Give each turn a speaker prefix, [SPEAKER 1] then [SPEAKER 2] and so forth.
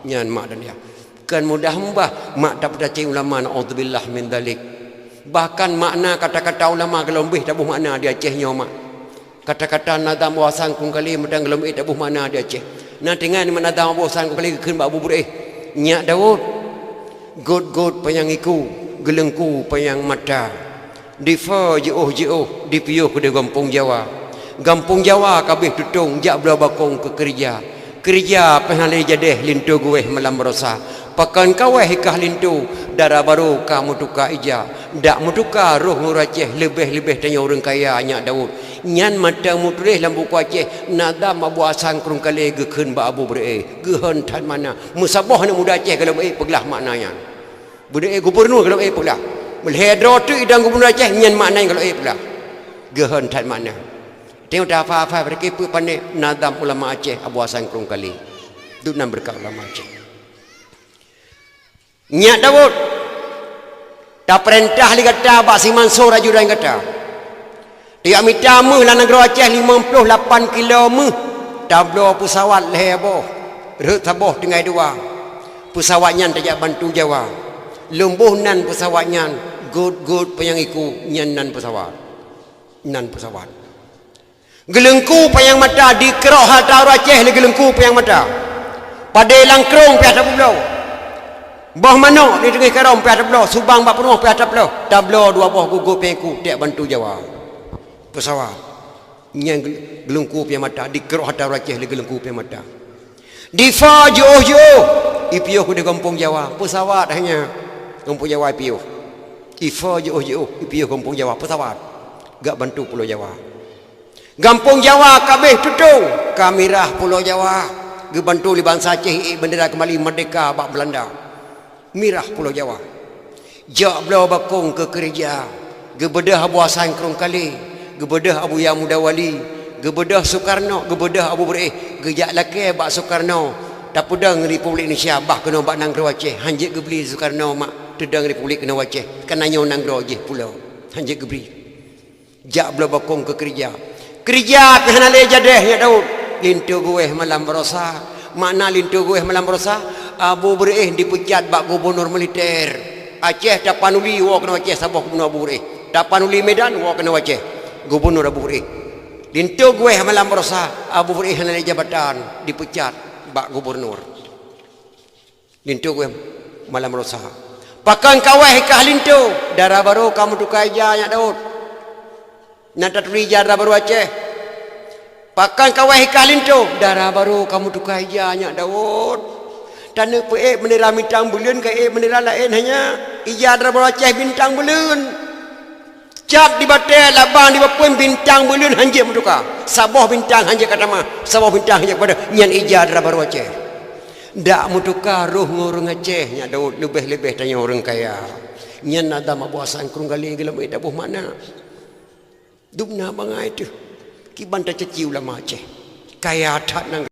[SPEAKER 1] nyan mak dan dia kan mudah mbah mak dapat cing ulama naudzubillah min dalik. Bahkan makna kata-kata ulama kalau lebih tak makna dia cehnya mak. Kata-kata nadam wasan kung kali medang kalau tak makna dia ceh. Nah dengan nadam wasan kung kali keun ba Abu Bureh. Nyak Daud god payangiku gelengku payang mata. Difa jeuh dipiyuh ke Kampung Jawa. Kampung Jawa kabeh tutung jak belah bakong ke kerja pengalih jadeh lintu gue malam berosa pakan kaweh hikah lintu darah baru kamu tuka ija dak mutuka roh nguraceh lebih tanya orang kaya Nyak Daud nyan mata mutrih lambu kuaceh nadam abu asang kurung kali gekeun ba Abu Bureh gehon tan mana musabah na muda aceh kalau peglah maknanya Bureh gubernur kalau peglah melhedro tu idang gubernur Aceh nyan maknanya kalau peglah gehon tan mana. Tengok dah apa-apa mereka pun pandai nadam ulama Aceh Abu Hasan Kurung Kali. Itu nam berkat ulama Aceh. Nyak Daud tak perintah li kata Abah Si Mansur ajudan kata. Dia minta meh lah negara Aceh 58 kilo meh. Tablo pesawat leh aboh. Rek taboh dengan dua. Pesawatnya tajak bantu Jawa. Lumbuh nan pesawatnya good penyangiku nyan nan pesawat. Nan pesawat. Gelengku payang mata di kerok hata Aceh le gelengku payang mata. Padai langkrong pi atas pulau. Bah manok di tengah karom pi atas pulau, Subang 40 pi atas pulau. Tablo dua buah gugur pengku tiap bantu Jawa. Pesawat. Nyang gelengku payang mata di kerok hata Aceh le gelengku payang mata. Difa jauh ipiuh di Kampung Jawa. Pesawat hanya Kampung Jawa ipiuh. Ifa jauh ipiuh Kampung Jawa pesawat. Gak bantu Pulau Jawa. Kampung Jawa kabeh tutung kamirah Pulau Jawa gebantu li bangsa Aceh bendera kembali merdeka bak Belanda mirah Pulau Jawa jak belau bakong ke kerja gebedah Abu Hasan Kurung Kali gebedah Abu Yamuda Wali gebedah Soekarno gebedah Abu Bureh gejak laki bak Soekarno tak pedang Republik Indonesia bah kena bak nanggro Aceh hanjit gebeli Soekarno mak tedang Republik kena Aceh kananya nanggro je pulau hanjit gebeli jak belau bakong ke kerja kehanale jadeh Nyak Daud lintu gue malam berosa makna lintu gue malam berosa Abu Bureh dipecat bak gubernur militer Aceh Tapanuli wa kena Aceh Sabah gubernur Abu Bureh Tapanuli Medan wa kena Aceh gubernur Abu Bureh lintu gue malam berosa Abu Bureh hanale jabatan dipecat bak gubernur lintu gue malam berosa pakan kaweh kah lintu darah baru kamu tukai ja Nyak Daud Nata tuli darah baru Aceh. Pakan kawah ikalin tu. Darah baru kamu tukar hijau Nyak Daud. Tanah pe bendera bintang bulan ke bendera lain hanya. Hijau darah baru Aceh bintang bulan. Cap di batai labang di bapun bintang bulan hanjir bertukar. Sabah bintang hanjir kata mah. Sabah bintang hanjir kepada nyan hijau darah baru Aceh. Dak mutukar roh ngorong Aceh Nyak Daud. Lebih-lebih tanya orang kaya. Nyan ada Abu Hasan Kurung Kali gelam tak buh mana. Dubna bangai tu. Kiban tak ceci ulama Aceh. Kaya tak nang